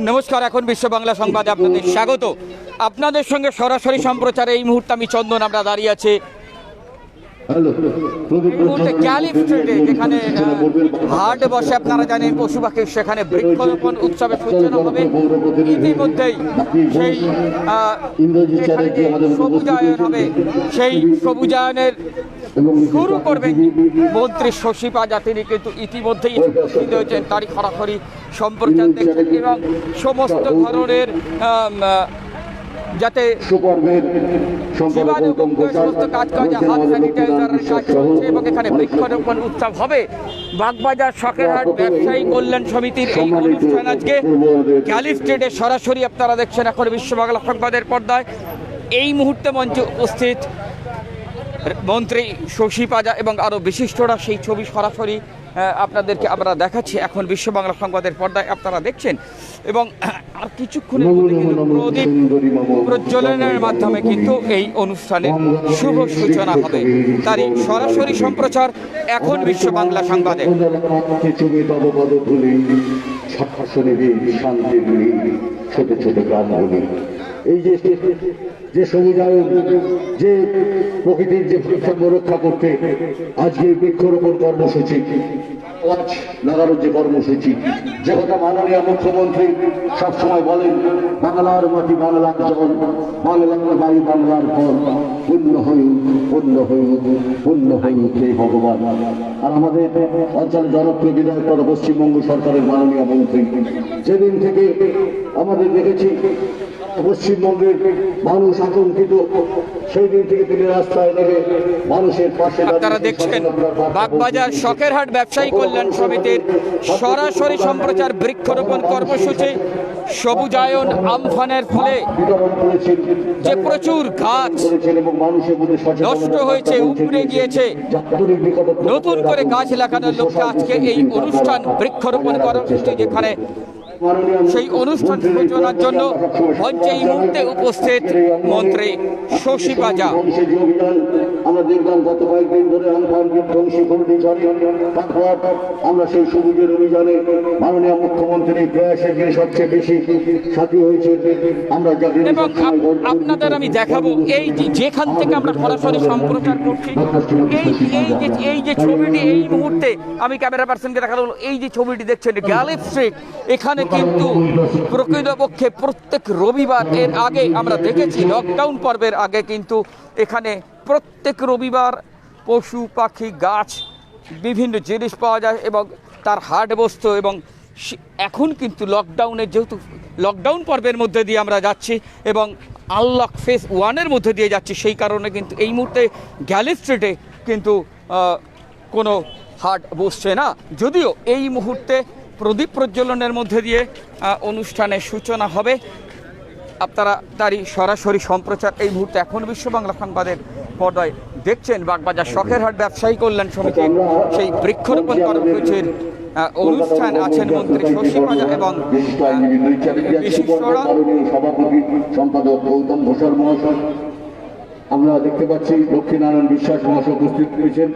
নমস্কার, এখন বিশ্ব বাংলা সংবাদে আপনাদের স্বাগত। আপনাদের সঙ্গে সরাসরি সম্প্রচারে এই মুহূর্তে আমি চন্দন, আমরা দাঁড়িয়ে আছি ক্যালিফ স্ট্রিটে, যেখানে হাট বসে। আপনারা জানেন পশু পাখি, সেখানে বৃক্ষরোপণ উৎসবের সূচনা হবে ইতিমধ্যেই। সেই সবুজায়ন হবে, সেই সবুজায়নের শুরু করবেন মন্ত্রী শশী পাজা। তিনি কিন্তু ইতিমধ্যেই উপস্থিত হয়েছেন, তারই খরাখরি সম্প্রচার দেখছেন এবং সমস্ত ধরনের যাতে সমস্ত কাজ হাত স্যানিটাইজারের কাজ চলছে এবং এখানে বৃক্ষরোপণ উৎসব হবে। বাগবাজার শখেরহাট ব্যবসায়ী কল্যাণ সমিতির এই অনুষ্ঠান আজকে ক্যালিফ স্ট্রিটে সরাসরি আপনারা দেখছেন এখন বিশ্ব বাংলা সংবাদের পর্দায়। এই মুহূর্তে মঞ্চে উপস্থিত মন্ত্রী শশী পাজা এবং আরও বিশিষ্টরা, সেই ছবি সরাসরি আপনাদেরকে আমরা দেখাচ্ছি এখন বিশ্ব বাংলা সংবাদের পর্দায় আপনারা দেখছেন। এবং আর কিছুক্ষণের মধ্যে কিন্তু প্রদীপ প্রজ্বলনের মাধ্যমে কিন্তু এই অনুষ্ঠানের শুভ সূচনা হবে, তারই সরাসরি সম্প্রচার এখন বিশ্ব বাংলা সংবাদে। ছোট ছোট গ্রামগুলি, এই যে সবুজায়ন, যে প্রকৃতির যে ভারসাম্য রক্ষা করতে আজকে বৃক্ষরোপণ কর্মসূচি লাগানোর যে কর্মসূচি, যে কথা মাননীয় মুখ্যমন্ত্রী সবসময় বলেন, বাংলার মাটি বাংলার জল, বাংলার বায়ু বাংলার ফল, পূর্ণ হইউক পূর্ণ হইউক পূর্ণ হইউক হে ভগবান। আর আমাদের অঞ্চলের জনপ্রিয় বিধায়ক তথা পশ্চিমবঙ্গ সরকারের মাননীয় মন্ত্রী যেদিন থেকে আমাদের দেখেছি পশ্চিমবঙ্গের মানুষ আতঙ্কিত, সেই দিন থেকে তিনি রাস্তায় নেমে মানুষের পাশে। আপনারা দেখছেন বাগবাজার শখেরহাট ব্যবসায়ী কল্যাণ সমিতির সরাসরি সম্প্রচার বৃক্ষরোপণ কর্মসূচি। সবুজায়ন আমফানের ফলে যে প্রচুর গাছ নষ্ট হয়েছে, উপড়ে গিয়েছে, নতুন করে গাছ লাগানোর লক্ষ্যে আজকে এই অনুষ্ঠান বৃক্ষরোপণ কর্মসূচি, যেখানে সেই অনুষ্ঠান সূচনার জন্য মঞ্চে এই মুহূর্তে উপস্থিত মন্ত্রী শশী পাজা। আমরা দেখলাম গত কয়েকদিন ধরে আমফান বিধ্বংসী ঘূর্ণিঝড়ে, আমরা সেই সবুজের অভিযানে মাননীয় মুখ্যমন্ত্রীর প্রয়াসে গিয়ে সবচেয়ে বেশি সাথী হয়েছে। আমরা এবং আপনাদের আমি দেখাবো এই যেখান থেকে আমরা সরাসরি সম্প্রচার করছি, এই যে ছবিটি এই মুহূর্তে আমি ক্যামেরা পার্সনকে দেখাবো। এই যে ছবিটি দেখছেন ক্যালিফ স্ট্রিট, এখানে কিন্তু প্রকৃতপক্ষে প্রত্যেক রবিবার, এর আগে আমরা দেখেছি লকডাউন পর্বের আগে কিন্তু এখানে প্রত্যেক রবিবার পশু পাখি গাছ বিভিন্ন জিনিস পাওয়া যায় এবং তার হাট বসত। এবং এখন কিন্তু লকডাউনের, যেহেতু লকডাউন পর্বের মধ্যে দিয়ে আমরা যাচ্ছি এবং আনলক ফেজ 1-এর মধ্যে দিয়ে যাচ্ছি, সেই কারণে কিন্তু এই মুহূর্তে ক্যালিফ স্ট্রিটে কিন্তু কোনো হাট বসছে না। যদিও এই মুহূর্তে প্রদীপ প্রজ্বলনের মধ্যে দিয়ে অনুষ্ঠানের সূচনা হবে। আপনারা তারই সরাসরি সম্প্রচার এই মুহূর্তে এখন বিশ্ব বাংলা সংবাদের পর্দায় দেখছেন। বাগবাজার শখেরহাট ব্যবসায়ী কল্যাণ সমিতির সেই বৃক্ষরোপণ কর্মসূচির অনুষ্ঠান আছেন মন্ত্রী শশী পাজা এবং বিশিষ্টরা। সভাপতি সম্পাদক গৌতম ঘোষাল মহাশয়, আমরা দেখতে পাচ্ছি লক্ষ্মীনারায়ণ বিশ্বাস মহাশয় উপস্থিত রয়েছেন,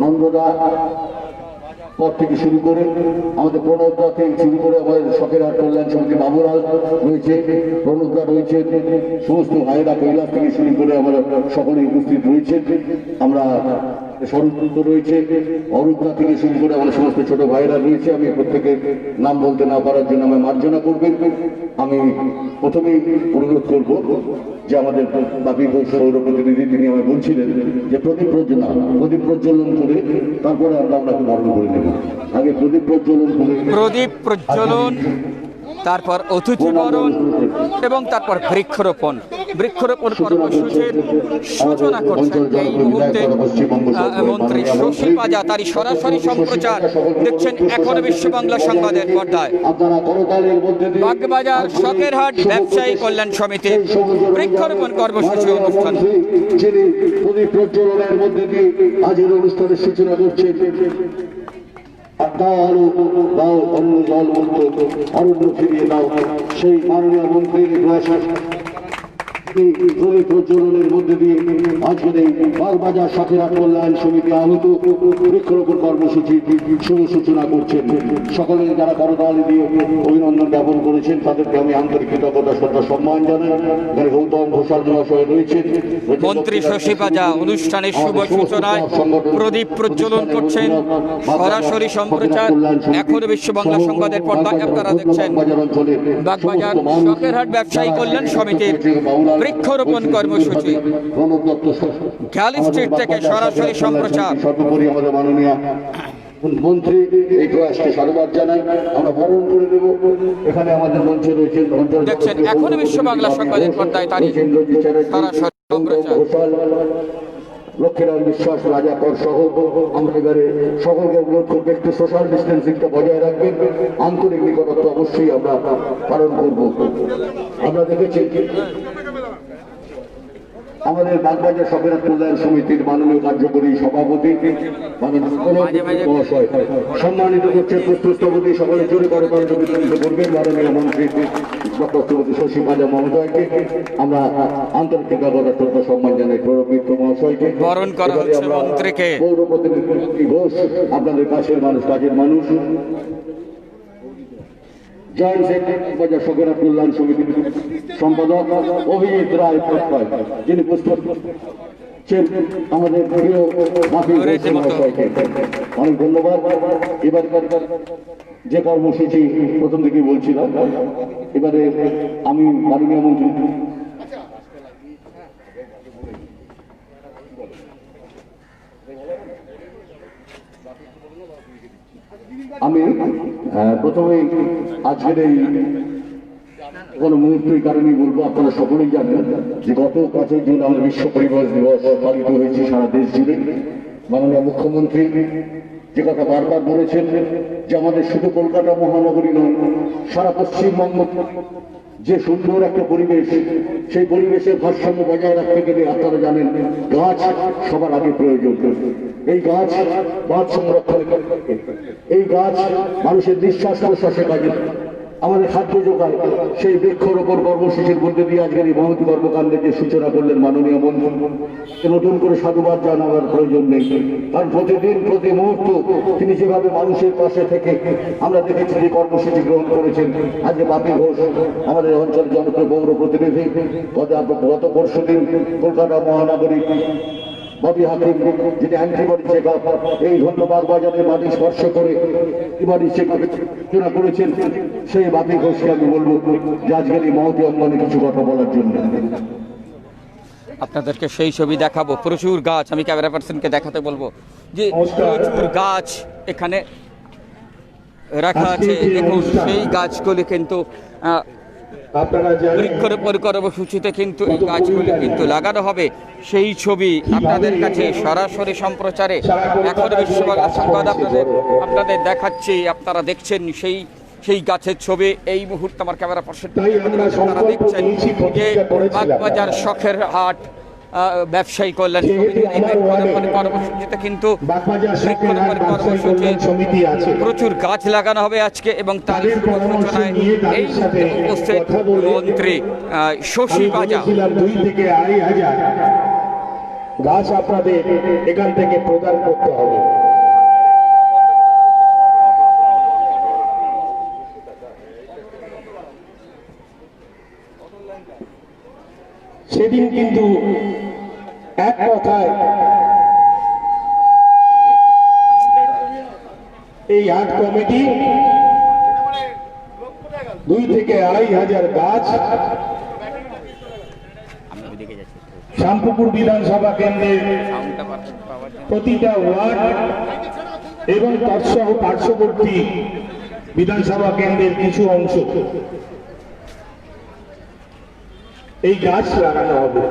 নন্দদা পর থেকে শুরু করে আমাদের প্রণবদা থেকে শুরু করে আমাদের শখেরহাট কল্যাণ সমিতি বাবুলাল রয়েছে, প্রণবদা রয়েছে, সমস্ত ভাইরা কৈলাস থেকে শুরু করে আমরা সকলেই উপস্থিত রয়েছে। আমরা স্বরূপ রয়েছে, অরূপদা থেকে শুরু করে আমাদের সমস্ত ছোট ভাইরা রয়েছে। আমি প্রত্যেকের নাম বলতে না পারার জন্য আমায় মার্জনা করবেন। আমি প্রথমেই অনুরোধ করব যে আমাদের বাপি ঘোষ সৌর প্রতিনিধি, তিনি আমায় বলছিলেন যে প্রদীপ প্রজ্বলন করে তারপরে আমরা আপনাকে বরণ করে নেব। আগে প্রদীপ প্রজ্বলন, তারপর অতিথি বরণ এবং তারপর বৃক্ষরোপণ কর্মসূচির সূচনা করছেন এই মুহূর্তে মন্ত্রী শশী পাজা। তারই সরাসরি সম্প্রচার দেখছেন এখন বিশ্ব বাংলা সংবাদের পর্দায়। বাগবাজার শখেরহাট ব্যবসায়ী কল্যাণ সমিতির বৃক্ষরোপণ কর্মসূচি অনুষ্ঠান প্রজ্বলনের মধ্যে দিয়ে আজকের অনুষ্ঠানের সূচনা করছে। দাও অন্য জল মুক্ত অরণ্য ফিরিয়ে দাও, সেই মাননীয় মন্ত্রীর এই শ্রমিক প্রজ্বলনের মধ্যে দিয়ে আজকের এই বাগবাজার সাথীরা কল্যাণ সমিতি আহত বৃক্ষরোপণ কর্মসূচি শুভ সূচনা করছেন। সকলে যারা করতালি দিয়ে অভিনন্দন জ্ঞাপন করেছেন তাদেরকে আমি আন্তরিক কৃতজ্ঞতা শ্রদ্ধা সম্মান জানাই। এখানে গৌতম ঘোষাল মহাশয় রয়েছেন, মন্ত্রী শশী পাজা অনুষ্ঠানের শুভ সূচনায় প্রদীপ প্রজ্বলন করছেন। সরাসরি সম্প্রচার এখন বিশ্ব বাংলা সংবাদের পর্দায় আপনারা দেখছেন বাগবাজার শখেরহাট ব্যবসায়ী কল্যাণ সমিতির বৃক্ষরোপণ কর্মসূচি গ্যালি স্ট্রিট থেকে সরাসরি সম্প্রচার। সর্বোপরি আমাদের মাননীয় মন্ত্রী এই প্রয়াসকে সাধুবাদ জানাই, আমরা বরণ করে দেব। এখানে আমাদের মঞ্চে রয়েছেন দেখছেন এখন বিশ্ব বাংলা সংবাদের পর্দায় তারিখ সরাসরি সম্প্রচার। লক্ষ্মীনারায়ণ বিশ্বাস, রাজাকর সহ আমরা এবারে সকলকে অনুরোধ করবো একটু সোশ্যাল ডিস্টেন্সিংটা বজায় রাখবেন। আন্তরিক নিকটত্ব অবশ্যই আমরা পালন করব। আমরা দেখেছি আমাদের বাগবাজার শখেরহাট কল্যাণ সমিতির মাননীয় কার্যকরী সভাপতি মহাশয় সম্মানিত করছে প্রস্তুতপতি সকলে জোরে করে করবেন মাননীয় মন্ত্রী ডক্টর শ্রীমতী শশী পাজা মহোদয়কে আমরা আন্তরিক কৃতজ্ঞতা শ্রদ্ধা সম্মান জানাই। প্রণব মিত্র মহাশয়কে বরণ করা হচ্ছে মন্ত্রীকে। পৌর প্রতিনিধি ঘোষ আপনাদের কাছের মানুষ, কাজের মানুষ। জয়েন্ট সেক্রেটারি বাজার শখেরহাট কল্যাণ সমিতির সম্পাদক অভিজিৎ রায়, যিনি প্রস্তুত আমাদের প্রিয় মহাশয়কে অনেক ধন্যবাদ। এবারকার যে কর্মসূচি প্রথম থেকেই বলছিলাম, এবারে আমি মাননীয় মন্ত্রী আমি প্রথমেই আজকের এই কোনো মুহূর্তের কারণেই বলবো, আপনারা সকলেই জানেন যে গত 5 জুন আমাদের বিশ্ব পরিবেশ দিবস পালিত হয়েছে সারা দেশ জুড়ে। মাননীয় মুখ্যমন্ত্রী যে কথা বারবার বলেছেন যে আমাদের শুধু কলকাতা মহানগরী নয়, সারা পশ্চিমবঙ্গ যে সুন্দর একটা পরিবেশ, সেই পরিবেশের ভারসাম্য বজায় রাখতে গেলে আপনারা জানেন গাছ সবার আগে প্রয়োজন। এই গাছ বাঁধ সংরক্ষণ, এই গাছ মানুষের নিঃশ্বাস প্রশ্বাসের কাজে আমাদের খাদ্য যোগায়। সেই বৃক্ষরোপণ কর্মসূচির মধ্যে দিয়ে আজকের এই মহৎ কর্মকাণ্ডের যে সূচনা করলেন মাননীয় মন্ত্রী, নতুন করে সাধুবাদ জানাবার প্রয়োজন নেই। কারণ প্রতিদিন প্রতি মুহূর্ত তিনি যেভাবে মানুষের পাশে থেকে আমরা দেখেছি যে কর্মসূচি গ্রহণ করেছেন। আজকে বাপি ঘোষ আমাদের অঞ্চলের জনপ্রিয় পৌর প্রতিনিধি, গত পরশুদিন কলকাতা মহানগরী ববি হাকিম যিনি অ্যান্টিবডি চেক আপ এই ধন্যবাদ বাজারের মাটি স্পর্শ করে অ্যান্টিবডি চেক আপ করেছেন, সেই বাপি ঘোষকে আমি বলবো যে আজকের এই মহতী অঙ্গনে কিছু কথা বলার জন্য। আপনাদেরকে সেই ছবি দেখাবো। প্রচুর গাছ, আমি ক্যামেরা পার্সনকে দেখাতে বলবো যে প্রচুর গাছ এখানে রাখা আছে। দেখুন সেই গাছগুলি কিন্তু বৃক্ষরোপণ কর্মসূচিতে কিন্তু এই গাছগুলি কিন্তু লাগানো হবে। সেই ছবি আপনাদের কাছে সরাসরি সম্প্রচারে এখন বিশ্ব বাংলা সংবাদ আপনাদের দেখাচ্ছি। আপনারা দেখছেন সেই গাছের ছবি এই মুহূর্তে আমার ক্যামেরা পার্সন আপনারা দেখছেন যে বাগবাজার শখেরহাট ব্যবসায়ী কল্যাণ কর্মসূচিতে কিন্তু প্রচুর গাছ লাগানো হবে আজকে এবং তার সূচনায় এই উপস্থিত মন্ত্রী শশী পাজা। 2 থেকে 2.5 হাজার গাছ আপনাদের এখান থেকে প্রদান করতে হবে। সেদিন কিন্তু এক কথায় এই হাট কমিটি 2 থেকে 2.5 হাজার গাছ শ্যামপুকুর বিধানসভা কেন্দ্রের প্রতিটা ওয়ার্ড এবং তৎসহ পার্শ্ববর্তী বিধানসভা কেন্দ্রের কিছু অংশ এই গাছ লাগানো হবে।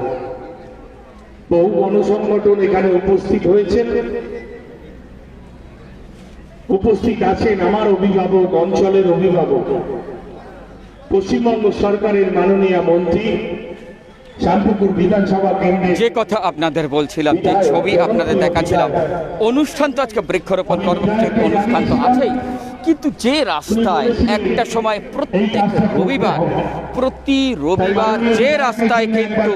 বহু গণসংগঠন এখানে উপস্থিত হয়েছেন, উপস্থিত আছেন আমার অভিভাবক, অঞ্চলের অভিভাবক, পশ্চিমবঙ্গ সরকারের মাননীয় মন্ত্রী, শ্যামপুকুর বিধানসভা কেন্দ্রে যে কথা আপনাদের বলছিলাম, যে ছবি আপনাদের দেখাচ্ছিলাম। অনুষ্ঠান তো আজকে বৃক্ষরোপণ কর্মসূচির অনুষ্ঠান তো আছেই, কিন্তু যে রাস্তায় একটা সময় প্রতি রবিবার যে রাস্তায় কিন্তু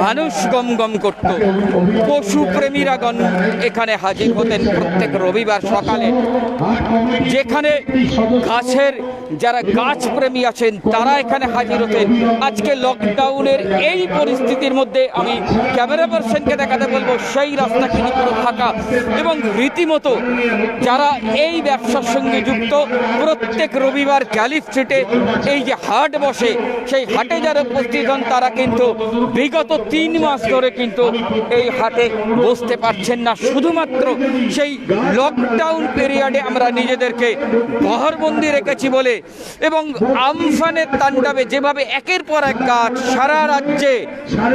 মানুষ গমগম করত, পশু প্রেমীরাগণ এখানে হাজির হতেন প্রত্যেক রবিবার সকালে, যেখানে গাছের যারা গাছ প্রেমী আছেন তারা এখানে হাজির হতেন। আজকে লকডাউনের এই পরিস্থিতির মধ্যে আমি ক্যামেরা পার্সনকে দেখাতে বলবো সেই রাস্তা কিন্তু পুরো ফাঁকা, এবং রীতিমতো যারা এই ব্যবসার সঙ্গে যুক্ত প্রত্যেক রবিবার গ্যালিফ স্ট্রিটে এই যে হাট বসে, সেই হাটে যারা উপস্থিত হন তারা কিন্তু বিগত 3 মাস ধরে কিন্তু এই হাটে বসতে পারছেন না, শুধুমাত্র সেই লকডাউন পিরিয়ডে আমরা নিজেদেরকে বহরবন্দি রেখেছি বলে। এবং আমফানের তাণ্ডবে যেভাবে একের পর এক গাছ সারা রাজ্যে,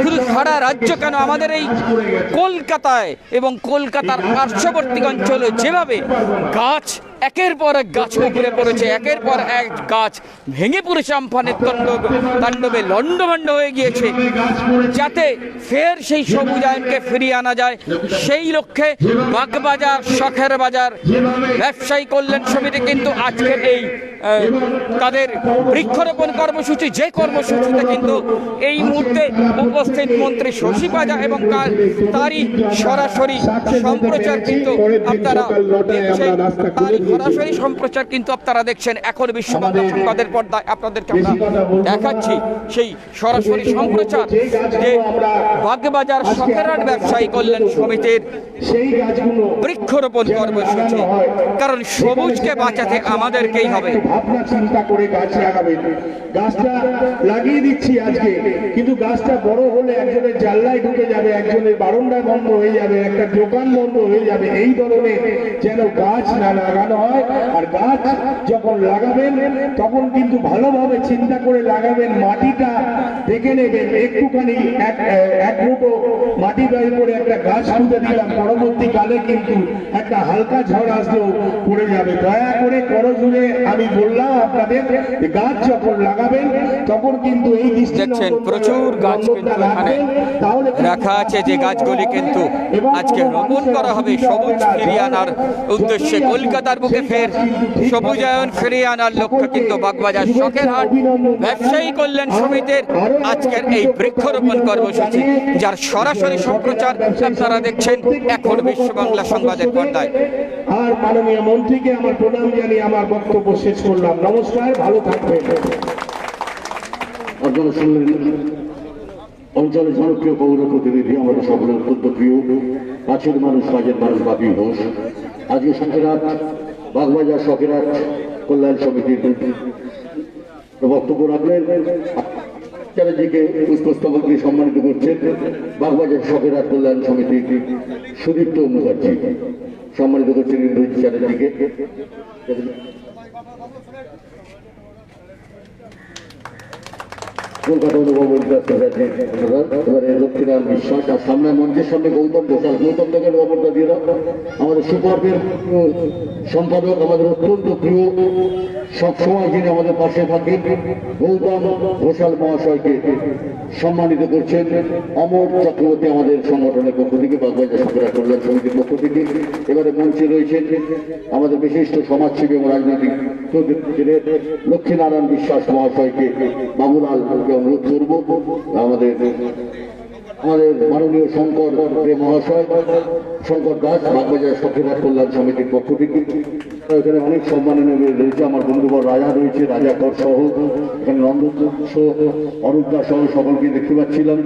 শুধু সারা রাজ্য কেন, আমাদের এই কলকাতায় এবং কলকাতার পার্শ্ববর্তী অঞ্চলে যেভাবে গাছ একের পর এক গাছ উপরে পড়েছে, একের পর এক গাছ ভেঙে পড়েছে আমফানের তাণ্ডবে লণ্ডভণ্ড হয়ে গিয়েছে, যাতে ফের সেই সবুজায়নকে ফিরিয়ে আনা যায় সেই লক্ষ্যে বাগবাজার শখের বাজার ব্যবসায়ী কল্যাণ সমিতি কিন্তু আজকের এই তাদের বৃক্ষরোপণ কর্মসূচি, যে কর্মসূচিতে কিন্তু এই মুহূর্তে উপস্থিত মন্ত্রী শশী পাজা এবং তারই সরাসরি সম্প্রচার কিন্তু আপনারা দেখছেন, সরাসরি সম্প্রচার কিন্তু আপনারা দেখছেন এখন বিশ্ব বাংলা সংবাদের পর্দায় আপনাদেরকে আমরা দেখাচ্ছি সেই সরাসরি সম্প্রচার যে বাগবাজার শখেরহাট ব্যবসায়ী কল্যাণ সমিতির বৃক্ষরোপণ কর্মসূচি, কারণ সবুজকে বাঁচাতে আমাদেরকেই হবে। ভাবনা চিন্তা করে গাছ লাগাবেন, গাছটা লাগিয়ে দিচ্ছি আজকে, কিন্তু গাছটা বড় হলে একজনের জানলায় ঢুকে যাবে, একজনের বারান্দায় বন্ধ হয়ে যাবে, একটা দোকান বন্ধ হয়ে যাবে, এই ধরনের যেন গাছ না লাগানো হয়। আর গাছ যখন লাগাবেন তখন কিন্তু ভালোভাবে চিন্তা করে লাগাবেন, মাটিটা দেখে নেবেন, একটুখানি এক মুঠো মাটি বের করে একটা গাছ খুঁজে দিলাম, পরবর্তীকালে কিন্তু একটা হালকা ঝড় আসলেও পড়ে যাবে। দয়া করে করজোড়ে আমি বললাম আপনাদের, গাছ যখন লাগাবেন তখন কিন্তু এই দেখছেন প্রচুর গাছ কিন্তু এখানে রাখা আছে, যে গাছগুলি কিন্তু আজকে রোপণ করা হবে সবুজ ফিরিয়ে আনার উদ্দেশ্যে। কলকাতার বুকে ফের সবুজায়ন ফিরিয়ে আনার লক্ষ্যে কিন্তু বাগবাজার শখেরহাট ব্যবসায়ী কল্যাণ সমিতির আজকের এই বৃক্ষরোপণ কর্মসূচি, যার সরাসরি সম্প্রচার আপনারা দেখছেন এখন বিশ্ব বাংলা সংবাদের পর্দায়। আর মাননীয় মন্ত্রীকে আমার প্রণাম জানিয়ে আমার বক্তব্য শেষ করলাম। নমস্কার, ভালো থাকবেন। আপনারা শুনলেন অঞ্চলের জনপ্রিয় পৌর প্রতিনিধি, আমাদের সকলের অত্যন্ত প্রিয় কাছের মানুষ, কাজের মানুষ বাপি ঘোষ আজকে শখেরহাট বাগবাজার শখেরহাট কল্যাণ সমিতির বক্তব্য রাখলেন। চ্যাটার্জিকে পুষ্পস্তবক দিয়ে সম্মানিত করছেন বাগবাজার শখেরহাট কল্যাণ সমিতির সুদীপ্ত মুখার্জি, সম্মানিত করছেন ইন্দ্রজিৎ চ্যাটার্জিকে। কলকাতা অনুভব এবারে লক্ষ্মীনারায়ণ বিশ্বাস, আর সামনে মঞ্চের সামনে গৌতম ঘোষাল। গৌতম থেকে খবরটা দিয়ে দাও। আমাদের সুপর্বের সম্পাদক, আমাদের অত্যন্ত প্রিয়, সবসময় যিনি আমাদের পাশে থাকেন, গৌতম ঘোষাল মহাশয়কে সম্মানিত করছেন অমর চক্রবর্তী আমাদের সংগঠনের পক্ষ থেকে, বাগবাজার শখেরহাট কল্যাণ সমিতির পক্ষ থেকে। এবারে মঞ্চে রয়েছেন আমাদের বিশিষ্ট সমাজসেবী এবং রাজনৈতিক লক্ষ্মীনারায়ণ বিশ্বাস মহাশয়কে, বাবুলালকে অনুরোধ করব আমাদের মাননীয় শঙ্কর মহাশয়, শঙ্কর দাস বাগবাজার শখেরহাট কল্যাণ সমিতির পক্ষ থেকে। এখানে অনেক সম্মাননীয় রয়েছে, আমার বন্ধুবর রাজা রয়েছে, রাজাকর সহ, এখানে নন্দন সহ, অরূপদা সহ সকলকে দেখতে পাচ্ছিলাম।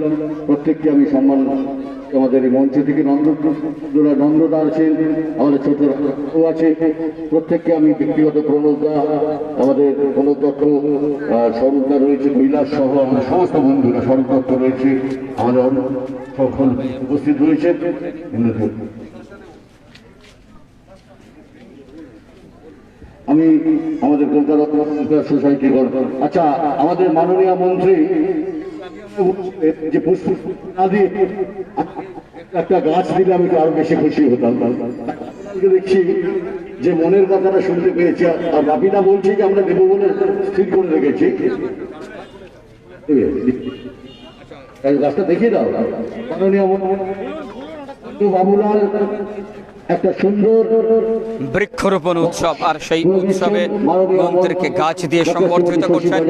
প্রত্যেককে আমি সম্মান, আমাদের এই মঞ্চ থেকে নন্দদা আছেন, আমাদের ছোট আছে, প্রত্যেককে আমি ব্যক্তিগত প্রণবদা, আমাদের প্রণব দত্ত, স্বরূপদা রয়েছে, কৈলাস সহ আমাদের সমস্ত বন্ধুরা, স্বরূপ দত্ত রয়েছে, আমাদের সকল উপস্থিত রয়েছে। আমি আমাদের কলকাতা সোসাইটি, আচ্ছা আমাদের মাননীয় মন্ত্রী যে পুষ্প না দিয়ে একটা গাছ দিলে আমি তো আরো বেশি খুশি হতাম। দেখছি যে মনের কথাটা শুনতে পেয়েছি, আর বাপিনা বলছি যে আমরা দেবো বলে স্থির করে রেখেছি। গাছটা দেখিয়ে দাও মাননীয় বাবুলাল একটা সুন্দর বৃক্ষরোপণ উৎসব, আর সেই উৎসবে মন্ত্রীকে গাছ দিয়ে সম্বর্ধিত করছেন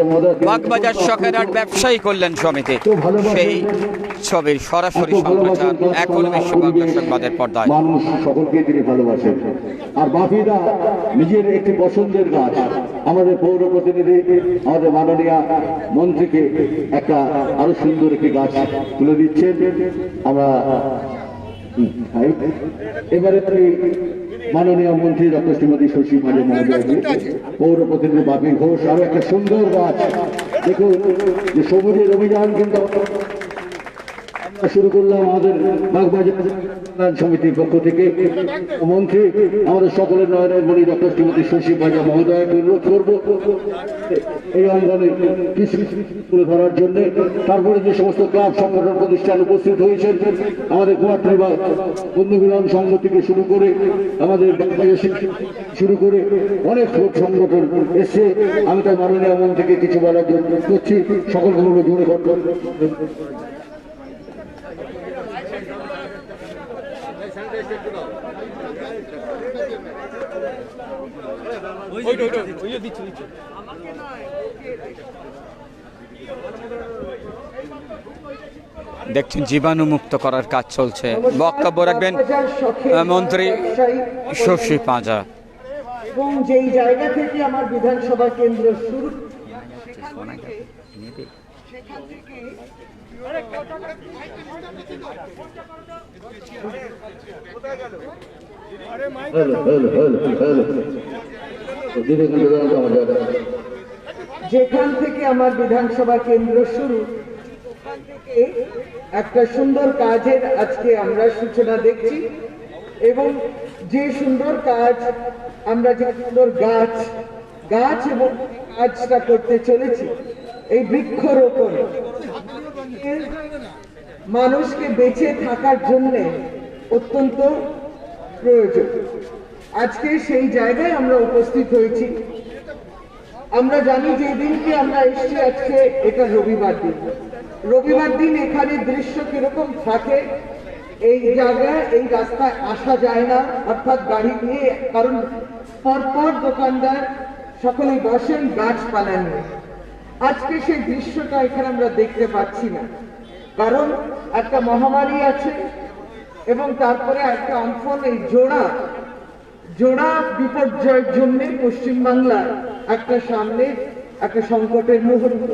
বাগবাজার সকেরহাট ব্যবসায়ী কল্যাণ সমিতি। সেই ছবির সরাসরি সম্প্রচার এখন বিশ্ব বাংলা সংবাদের পর্দায়। মানুষ সকলকে তিনি ভালোবাসেন। আর বাপিদা নিজের একটি পছন্দের গাছ আমাদের পৌর প্রতিনিধি আমাদের মাননীয় মন্ত্রীকে একটা আরো সুন্দর একটি গাছ তুলে দিচ্ছেন। আমরা এবারে মাননীয় মন্ত্রী ডক্টর শ্রীমতী শশী পাজা মহোদয়কে পৌর প্রতিনিধি বাপি ঘোষ আরো একটা সুন্দর গাছ। দেখুন যে সবুজের অভিযান কিন্তু শুরু করলাম আমাদের বাগবাজার সমিতির পক্ষ থেকে। মন্ত্রী আমাদের সকলের নয়নের মণি ডক্টর শ্রীমতী শশী পাজা মহোদয়কে অনুরোধ করব এই অঙ্গনে কৃষি তুলে ধরার জন্য। তারপরে যে সমস্ত ক্লাব সংগঠন প্রতিষ্ঠান উপস্থিত হয়েছেন, আমাদের কুমারটুলি বন্ধু মিলন সংঘ থেকে শুরু করে আমাদের শুরু করে অনেক সংগঠন এসছে। আমি তাই মাননীয় মন্ত্রীকে কিছু বলার জন্য করছি, সকলকে বলবো জোরে করতে। দেখছেন জীবাণুমুক্ত করার কাজ চলছে। বক্তব্য রাখবেন মন্ত্রী শশী পাঁজা। এবং যেই জায়গা থেকে আমার বিধানসভা কেন্দ্র শুরু, সেখান থেকে যেখান থেকে আমার বিধানসভা কেন্দ্র শুরু, ওখান থেকে একটা সুন্দর কাজের আজকে আমরা সূচনা দেখছি। এবং যে সুন্দর কাজ আমরা, যে সুন্দর গাছ গাছ এবং কাজটা করতে চলেছি, এই বৃক্ষরোপণ মানুষকে বেঁচে থাকার জন্য অত্যন্ত প্রয়োজন। আজকে সেই জায়গায় আমরা উপস্থিত হয়েছি। আমরা জানি যে দিনকে আমরা এসেছি, আজকে এটা রবিবার দিন। রবিবার দিন এখানে দৃশ্য কিরকম থাকে, এই জায়গায় এই রাস্তায় আসা যায় না, অর্থাৎ গাড়ি নিয়ে, কারণ পরপর দোকানদার সকলেই বসেন গাছপালা নিয়ে। আজকে সেই দৃশ্যটা এখানে আমরা দেখতে পাচ্ছি না, কারণ একটা মহামারী আছে এবং তারপরে একটা আমফান, এই জোড়া বিপর্যয়ের জন্য পশ্চিমবাংলার একটা সামনে একটা সংকটের মুহূর্ত।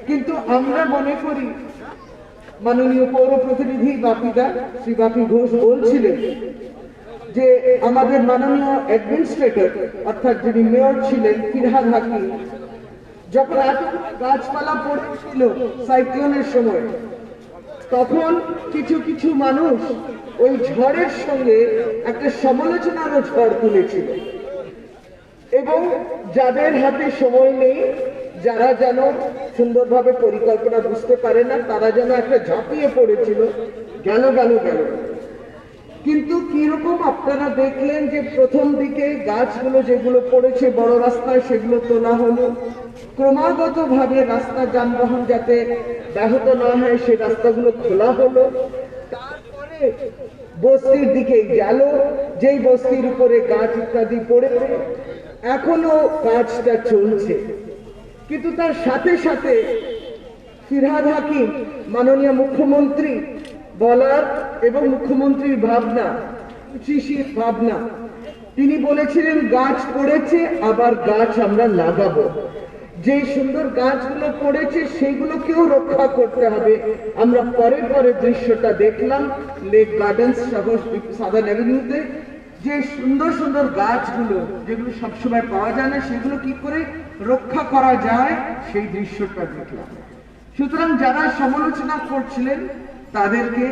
কিন্তু আমরা মনে করি, মাননীয় পৌর প্রতিনিধি বাপিদা শ্রী বাপি ঘোষ বলছিলেন যে আমাদের মাননীয় অ্যাডমিনিস্ট্রেটর অর্থাৎ যিনি মেয়র ছিলেন ফিরহাদ হাকিম, যখন এত গাছপালা পড়েছিল সাইক্লোনের সময়, তখন কিছু কিছু মানুষ ওই ঝড়ের সঙ্গে একটা সমালোচনারও ঝড় তুলেছিল। এবং যাদের হাতে সময় নেই, যারা যেন সুন্দরভাবে পরিকল্পনা বুঝতে পারে না, তারা যেন একটা ঝাঁপিয়ে পড়েছিল, গেল। কিন্তু কিরকম আপনারা দেখলেন যে প্রথম দিকে গাছগুলো যেগুলো পড়েছে বড় রাস্তায়, সেগুলো তোলা হলো। ক্রমাগত ভাবে রাস্তা যানবাহন যাতে ব্যাহত না হয়, সেই রাস্তাগুলো খোলা হলো। তারপরে বস্তির দিকে গেল, যেই বস্তির উপরে গাছ ইত্যাদি পড়েছে, এখনো কাজটা চলছে। কিন্তু তার সাথে সাথে ফিরহাদ হাকিম মাননীয় মুখ্যমন্ত্রী বলার এবং মুখ্যমন্ত্রীর ভাবনা, কৃষির ভাবনা, তিনি বলেছিলেন গাছ পড়েছে, আবার গাছ আমরা লাগাবো। যে সুন্দর গাছগুলো পড়েছে সেগুলোকেও রক্ষা করতে হবে। আমরা পরে দৃশ্যটা দেখলাম লেক গার্ডেন্স সহ সাদার্ন অ্যাভিনিউতে, যে সুন্দর সুন্দর গাছগুলো যেগুলো সবসময় পাওয়া যায় না, সেগুলো কি করে রক্ষা করা যায় সেই দৃশ্যটা দেখলাম। সুতরাং যারা সমালোচনা করছিলেন তাদেরকে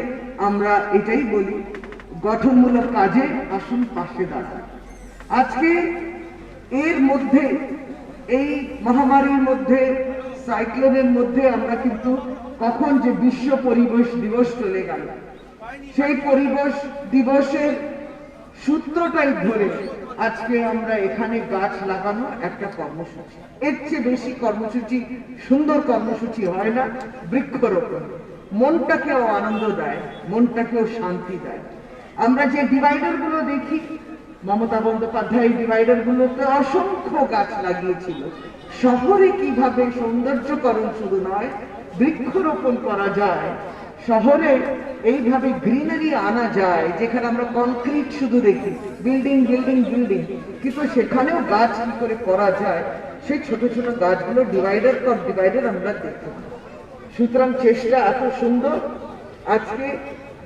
আমরা এটাই বলি, গঠনমূলক কাজে আসুন পাশে দাঁড়ান। আজকে এর মধ্যে, এই মহামারীর মধ্যে, সাইক্লোনের মধ্যে আমরা কিন্তু কখন যে বিশ্ব পরিবেশ দিবস চলে গেল, সেই পরিবেশ দিবসের সূত্রটাই ধরে আজকে আমরা এখানে গাছ লাগানো একটা কর্মসূচি। এর চেয়ে বেশি কর্মসূচি, সুন্দর কর্মসূচি হয় না। বৃক্ষরোপণ মনটাকেও আনন্দ দেয়, মনটাকেও শান্তি দেয়। আমরা যে ডিভাইডার গুলো দেখি, মমতা বন্দ্যোপাধ্যায় ডিভাইডার গুলোতে অসংখ্য গাছ লাগিয়েছিল। শহরে কিভাবে সৌন্দর্যকরণ শুধু নয়, বৃক্ষরোপণ করা যায়, শহরে এইভাবে গ্রিনারি আনা যায়, যেখানে আমরা কনক্রিট শুধু দেখি, বিল্ডিং বিল্ডিং বিল্ডিং, কিন্তু সেখানেও গাছ কি করে করা যায়, সেই ছোট ছোট গাছগুলো ডিভাইডার পর ডিভাইডার আমরা দেখি। সুতরাং চেষ্টা এত সুন্দর। আজকে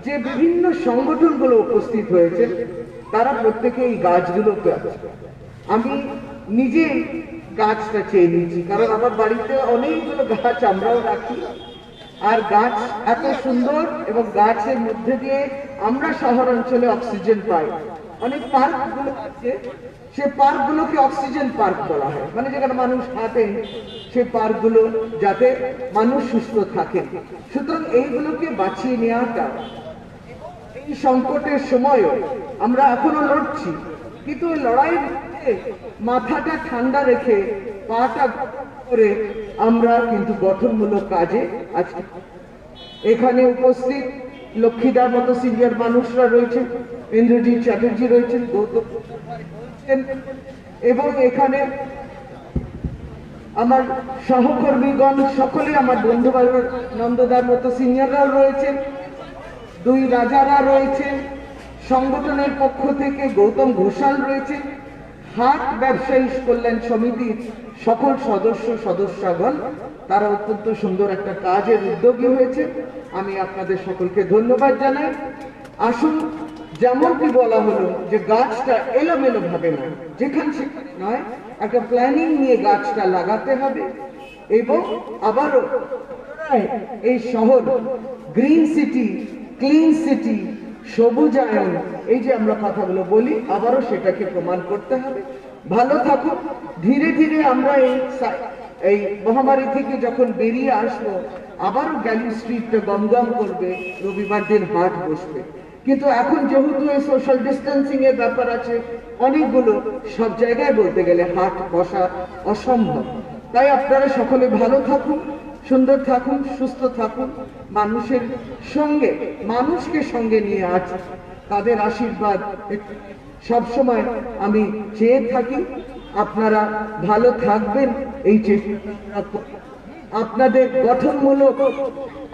যে বিভিন্ন সংগঠনগুলো উপস্থিত হয়েছে, তারা প্রত্যেকে এই গাছগুলো পেয়েছে। আমি নিজে গাছটা চেয়ে নিয়েছি, কারণ আমার বাড়িতে অনেকগুলো গাছ আমরাও রাখি, আর গাছ এত সুন্দর, এবং গাছের মধ্যে দিয়ে আমরা শহর অঞ্চলে অক্সিজেন পাই। অনেক পার্ক গুলো আছে, সে পার্ক গুলোকে অক্সিজেন পার্ক বলা হয়, মানে যেখানে মানুষ হাঁটেন, সে পার্ক গুলো যাতে মানুষ সুস্থ থাকে। সুতরাং এইগুলোকে বাঁচিয়ে নেওয়াটা এই সংকটের সময়ও আমরা এখনো লড়ছি, কিন্তু ওই লড়াইয়ের মধ্যে মাথাটা ঠান্ডা রেখে, পাটা করে আমরা কিন্তু গঠনমূলক কাজে আজকে এখানে উপস্থিত লক্ষ্মীদার মতো সিনিয়র মানুষরা রয়েছেন, ইন্দ্রজিৎ চ্যাটার্জি রয়েছেন, গৌতম রয়েছেন, এবং এখানে আমার সহকর্মীগণ সকলে আমার বন্ধু বান্ধব, নন্দদার মতো সিনিয়ররাও রয়েছেন, দুই রাজারা রয়েছেন, সংগঠনের পক্ষ থেকে গৌতম ঘোষাল রয়েছে, হাট ব্যবসায়ী কল্যাণ সমিতির সকল সদস্যগণ, তারা অত্যন্ত সুন্দর একটা কাজের উদ্যোগী হয়েছে। আমি আপনাদের সকলকে ধন্যবাদ জানাই। আসুন, যেমনটি বলা হলো যে গাছটা এলোমেলো ভাবে নয়, যেখানে সেখানে নয়, একটা প্ল্যানিং নিয়ে গাছটা লাগাতে হবে, এবং আবারও এই শহর গ্রিন সিটি, ক্লিন সিটি, সবুজায়ন, এই যে আমরা কথাগুলো বলি, আবারও সেটাকে প্রমাণ করতে হবে। ভালো থাকুন। ধীরে ধীরে আমরা এই মহামারী থেকে যখন বেরিয়ে আসবো, আবারও গ্যালি স্ট্রিটটা গমগম করবে, রবিবার দিন হাট বসবে। কিন্তু এখন যেহেতু এই সোশ্যাল ডিস্টেন্সিং এর ব্যাপার আছে, অনেকগুলো সব জায়গায় বলতে গেলে হাট বসা অসম্ভব। তাই আপনারা সকলে ভালো থাকুন, সুন্দর থাকুন, সুস্থ থাকুন, মানুষের সঙ্গে, মানুষকে সঙ্গে নিয়ে আছে, তাদের আশীর্বাদ সবসময় আমি চেয়ে থাকি। আপনারা ভালো থাকবেন, এই চেষ্টা আপনাদের গঠনমূলক,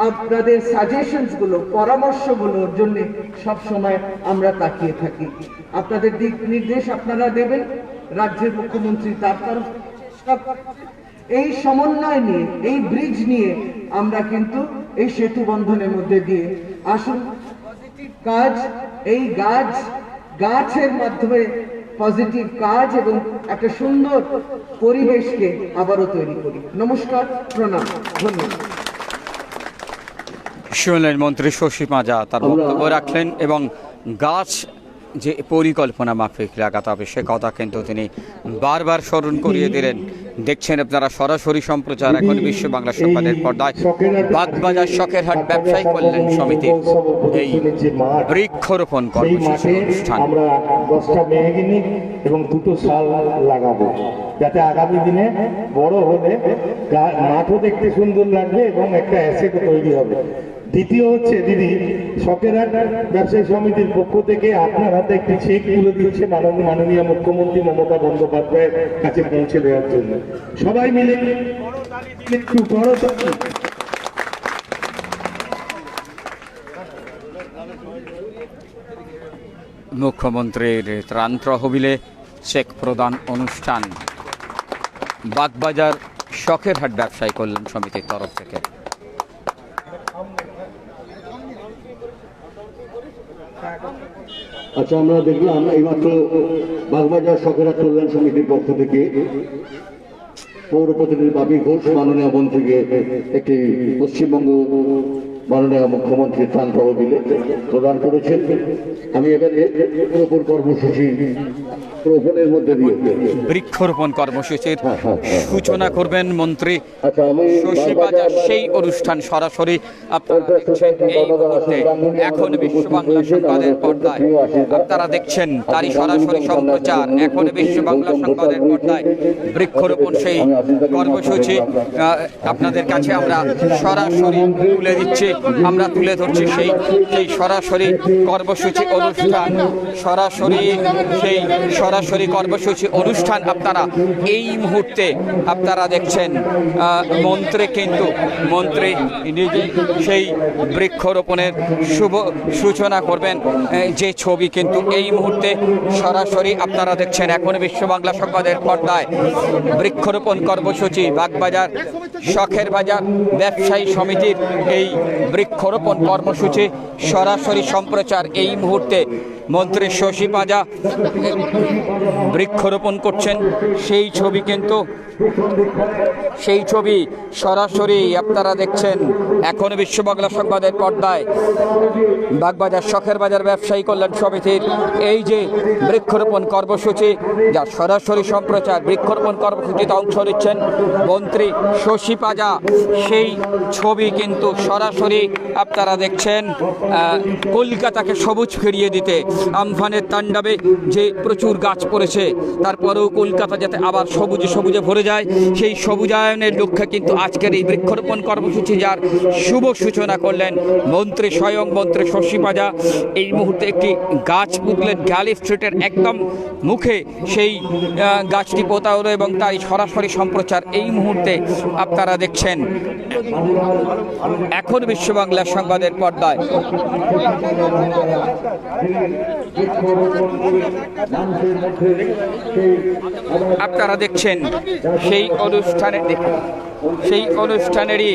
আপনাদের সাজেশনস গুলো, পরামর্শগুলোর জন্য সবসময় আমরা তাকিয়ে থাকি। আপনাদের দিক নির্দেশ আপনারা দেবেন, রাজ্যের মুখ্যমন্ত্রী তার তরফ এই সমন্বয় নিয়ে, এই ব্রিজ নিয়ে আমরা কিন্তু এই সেতু বন্ধনের মধ্যে দিয়ে আসুন কাজ, এই গাছের মাধ্যমে পজিটিভ কাজ এবং একটা সুন্দর পরিবেশকে আবারও তৈরি করি। নমস্কার, প্রণাম, ধন্যবাদ। শুনলেন মন্ত্রী শশী মাজা তার বক্তব্য রাখলেন, এবং গাছ যে পরিকল্পনা মাফিক লাগাতে হবে সে কথা কিন্তু তিনি বারবার স্মরণ করিয়ে দিলেন। দেখছেন আপনারা সরাসরি সম্প্রচার এখন বিশ্ব বাংলা সংবাদের পর্দায় বাগবাজার শখেরহাট ব্যবসায়ী কল্যাণ সমিতির এই বৃক্ষরোপণ কর্মসূচি অনুষ্ঠান। আমরা 10টা মেহগিনি এবং 2টো শাল লাগাবো, যাতে আগামী দিনে বড় হলে মাঠও দেখতে সুন্দর লাগবে এবং একটা অ্যাসেট তৈরি হবে। দ্বিতীয় হচ্ছে, দিদি, শখেরহাট ব্যবসায়ী সমিতির পক্ষ থেকে আপনার হাতে একটি চেক তুলে দিচ্ছে মাননীয় মুখ্যমন্ত্রী মমতা বন্দ্যোপাধ্যায়ের কাছে পৌঁছে দেওয়ার জন্য। সবাই মিলে একটু বড় মুখ্যমন্ত্রীর ত্রাণ তহবিলে চেক প্রদান অনুষ্ঠান বাগবাজার শখেরহাট ব্যবসায়ী কল্যাণ সমিতির তরফ থেকে। আচ্ছা, আমরা দেখলাম এইমাত্র বাগবাজার শখেরহাট কল্যাণ সমিতির পক্ষ থেকে পৌর প্রতিনিধি বাপি ঘোষ মাননীয় মন্ত্রীকে একটি পশ্চিমবঙ্গ মাননীয় মুখ্যমন্ত্রী ত্রাণ তহবিলে প্রদান করেছেন। আমি এবারে বৃক্ষরোপণ কর্মসূচি রোপণের মধ্যে দিয়ে বৃক্ষরোপণ কর্মসূচির সূচনা করবেন মন্ত্রী আচ্ছা, আমি শশী মাজা। সেই অনুষ্ঠান সরাসরি আপনারা দেখছেন এই মুহূর্তে এখন বিশ্ব বাংলা সংবাদের পর্দায়। আপনারা দেখছেন তারই সরাসরি সম্প্রচার এখন বিশ্ব বাংলা সংবাদের পর্দায়। বৃক্ষরোপণ সেই কর্মসূচি আপনাদের কাছে আমরা সরাসরি তুলে দিচ্ছি। আমরা তুলে ধরছি সেই সেই সরাসরি কর্মসূচি অনুষ্ঠান, সরাসরি কর্মসূচি অনুষ্ঠান আপনারা এই মুহূর্তে আপনারা দেখছেন। মন্ত্রী নিজে সেই বৃক্ষরোপণের শুভ সূচনা করবেন, যে ছবি কিন্তু এই মুহূর্তে সরাসরি আপনারা দেখছেন এখন বিশ্ব বাংলা সংবাদের পর্দায়। বৃক্ষরোপণ কর্মসূচি বাগবাজার শখের বাজার ব্যবসায়ী সমিতির এই বৃক্ষরোপণ কর্মসূচি সরাসরি সম্প্রচার এই মুহূর্তে। মন্ত্রী শশী পাঁজা বৃক্ষরোপণ করছেন, সেই ছবি সরাসরি আপনারা দেখছেন এখন বিশ্ব বাংলা সংবাদের পর্দায়। বাগবাজার শখের বাজার ব্যবসায়ী কল্যাণ সমিতির এই যে বৃক্ষরোপণ কর্মসূচি, যা সরাসরি সম্প্রচার, বৃক্ষরোপণ কর্মসূচিতে অংশ নিচ্ছেন মন্ত্রী শশী পাঁজা, সেই ছবি কিন্তু সরাসরি আপনারা দেখছেন। কলকাতাকে সবুজ ফিরিয়ে দিতে আমফানের তাণ্ডবে যে প্রচুর গাছ পড়েছে, তারপরেও কলকাতা যাতে আবার সবুজে সবুজে ভরে যায়, সেই সবুজায়নের লক্ষ্যে কিন্তু আজকের এই বৃক্ষরোপণ কর্মসূচি, যার শুভ সূচনা করলেন মন্ত্রী স্বয়ং মন্ত্রী শশী পাঁজা। এই মুহূর্তে একটি গাছ পুঁতলেন গ্যালি স্ট্রিটের একদম মুখে, সেই গাছটি পোতা হলো এবং তাই সরাসরি সম্প্রচার এই মুহূর্তে আপনারা দেখছেন এখন বিশ্ব বাংলা সংবাদের পর্দায়। আপনারা দেখছেন সেই অনুষ্ঠানেরই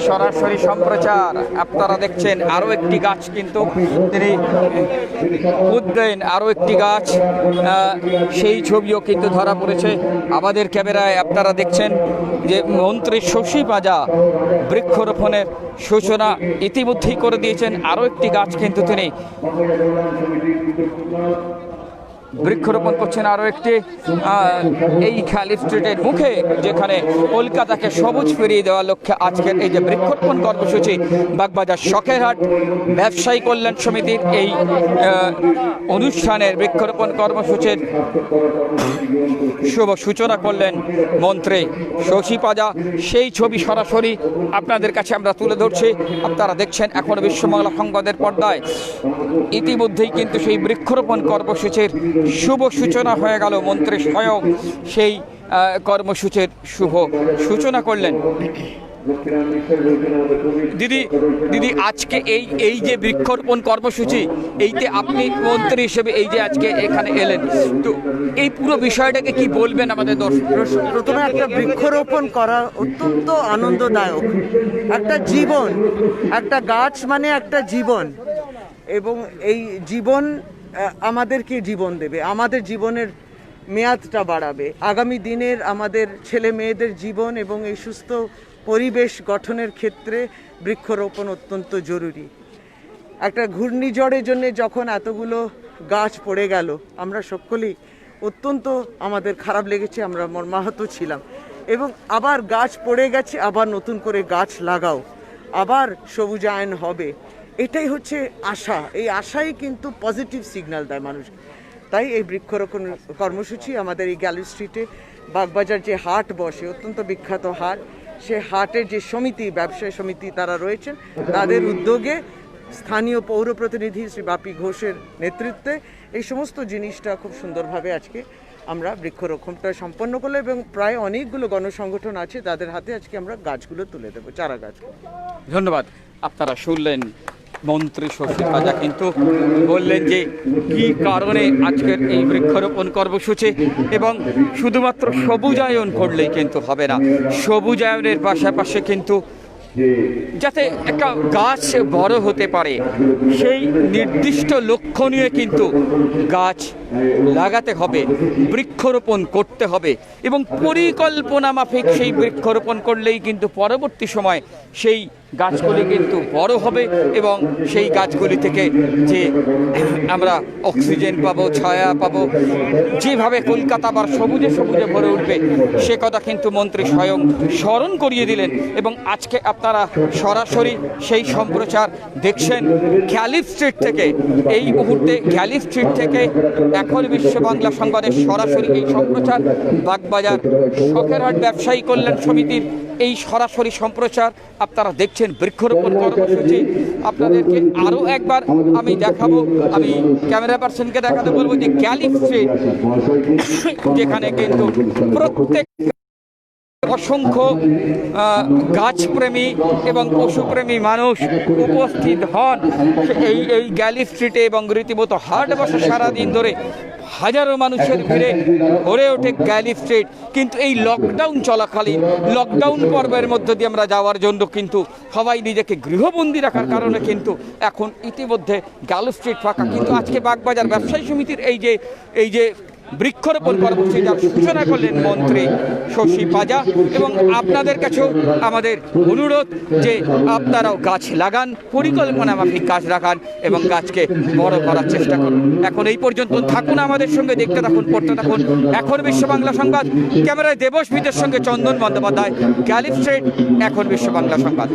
সরাসরি সম্প্রচার। আপনারা দেখছেন আরো একটি গাছ কিন্তু তিনি উদ্যান, আরো একটি গাছ, সেই ছবিও কিন্তু ধরা পড়েছে আমাদের ক্যামেরায়। আপনারা দেখছেন যে মন্ত্রী শশী পাঁজা বৃক্ষরোপণের সূচনা ইতিমধ্যেই করে দিয়েছেন। আরো একটি গাছ কিন্তু তিনি বৃক্ষরোপণ করছেন, আরো একটি এই খালি স্ট্রিটের মুখে, যেখানে কলকাতাকে সবুজ ফিরিয়ে দেওয়ার লক্ষ্যে আজকের এই যে বৃক্ষরোপণ কর্মসূচি বাগবাজার শখেরহাট ব্যবসায়ী কল্যাণ সমিতির এই অনুষ্ঠানের বৃক্ষরোপণ কর্মসূচির শুভ সূচনা করলেন মন্ত্রী শশী পাঁজা। সেই ছবি সরাসরি আপনাদের কাছে আমরা তুলে ধরছি। আপনারা দেখছেন এখন বিশ্ব বাংলা সংবাদের পর্দায়। ইতিমধ্যেই কিন্তু সেই বৃক্ষরোপণ কর্মসূচির শুভ সূচনা হয়ে গেল, মন্ত্রী স্বয়ং সেই কর্মসূচির শুভ সূচনা করলেন। দিদি আজকে এই যে বৃক্ষরোপণ কর্মসূচি, এইতে আপনি মন্ত্রী হিসেবে এই যে আজকে এখানে এলেন, তো এই পুরো বিষয়টাকে কি বলবেন আমাদের দর্শক? প্রথমে একটা বৃক্ষরোপণ করা অত্যন্ত আনন্দদায়ক, একটা জীবন, একটা গাছ মানে একটা জীবন, এবং এই জীবন আমাদেরকে জীবন দেবে, আমাদের জীবনের মেয়াদটা বাড়াবে, আগামী দিনের আমাদের ছেলে মেয়েদের জীবন এবং এই সুস্থ পরিবেশ গঠনের ক্ষেত্রে বৃক্ষরোপণ অত্যন্ত জরুরি। একটা ঘূর্ণিঝড়ের জন্য যখন এতগুলো গাছ পড়ে গেল, আমরা সকলেই অত্যন্ত আমাদের খারাপ লেগেছে, আমরা মর্মাহত ছিলাম। এবং আবার গাছ পড়ে গেছে, আবার নতুন করে গাছ লাগাও, আবার সবুজায়ন হবে, এটাই হচ্ছে আশা। এই আশাই কিন্তু পজিটিভ সিগন্যাল দেয় মানুষকে। তাই এই বৃক্ষরোপণ কর্মসূচি আমাদের এই গ্যালি স্ট্রিটে বাগবাজার যে হাট বসে, অত্যন্ত বিখ্যাত হাট, সে হাটের যে সমিতি, ব্যবসায়ী সমিতি তারা রয়েছেন, তাদের উদ্যোগে স্থানীয় পৌর প্রতিনিধি শ্রী বাপি ঘোষের নেতৃত্বে এই সমস্ত জিনিসটা খুব সুন্দরভাবে আজকে আমরা বৃক্ষরোপণটা সম্পন্ন করলাম, এবং প্রায় অনেকগুলো গণসংগঠন আছে, তাদের হাতে আজকে আমরা গাছগুলো তুলে দেবো, চারা গাছ। ধন্যবাদ। আপনারা শুনলেন মন্ত্রী শশী পাঁজা কিন্তু বললেন যে কি কারণে আজকের এই বৃক্ষরোপণ কর্মসূচি, এবং শুধুমাত্র সবুজায়ন করলেই কিন্তু হবে না, সবুজায়নের পাশাপাশি কিন্তু যাতে একটা গাছ বড় হতে পারে সেই নির্দিষ্ট লক্ষ্য নিয়ে কিন্তু গাছ লাগাতে হবে, বৃক্ষরোপণ করতে হবে, এবং পরিকল্পনা মাফিক সেই বৃক্ষরোপণ করলেই কিন্তু পরবর্তী সময় সেই গাছগুলি কিন্তু বড় হবে, এবং সেই গাছগুলি থেকে যে আমরা অক্সিজেন পাবো, ছায়া পাবো, যেভাবে কলকাতা আবার সবুজে সবুজে ভরে উঠবে, সে কথা কিন্তু মন্ত্রী স্বয়ং স্মরণ করিয়ে দিলেন। এবং আজকে আপনারা সরাসরি সেই সম্প্রচার দেখছেন গ্যালি স্ট্রিট থেকে। এই মুহূর্তে গ্যালি স্ট্রিট থেকে এখন বিশ্ব বাংলা সংবাদের সরাসরি এই সম্প্রচার বাগবাজার শখেরহাট ব্যবসায়ী কল্যাণ সমিতির এই সরাসরি সম্প্রচার আপনারা দেখছেন বৃক্ষরোপণ কর্মসূচি। আপনাদেরকে আরও একবার আমি দেখাবো, আমি ক্যামেরা পার্সনকে দেখাতে বলবো যে গ্যালিফ স্ট্রিট, যেখানে কিন্তু প্রত্যেক অসংখ্য গাছপ্রেমী এবং পশুপ্রেমী মানুষ উপস্থিত হন এই গ্যালিফ স্ট্রিটে, এবং রীতিমতো হাট বসে সারাদিন ধরে হাজারো মানুষের ভিড়ে ভরে ওঠে গ্যালিফ স্ট্রিট। কিন্তু এই লকডাউন চলাকালীন লকডাউন পর্বের মধ্য দিয়ে আমরা যাওয়ার জন্য কিন্তু সবাই নিজেকে গৃহবন্দী রাখার কারণে কিন্তু এখন ইতিমধ্যে গ্যালিফ স্ট্রিট ফাঁকা। কিন্তু আজকে বাগবাজার ব্যবসায়ী সমিতির এই যে বৃক্ষরোপণ কর্মসূচি যার সূচনা করলেন মন্ত্রী শশী পাজা, এবং আপনাদের কাছেও আমাদের অনুরোধ যে আপনারাও গাছ লাগান, পরিকল্পনা মাফিক গাছ লাগান এবং গাছকে বড় করার চেষ্টা করুন। এখন এই পর্যন্ত থাকুন আমাদের সঙ্গে, দেখতে থাকুন, পড়তে থাকুন এখন বিশ্ব বাংলা সংবাদ। ক্যামেরায় দেবস্মিতের সঙ্গে চন্দন বন্দ্যোপাধ্যায়, গ্যালিফ স্ট্রিট, এখন বিশ্ব বাংলা সংবাদ।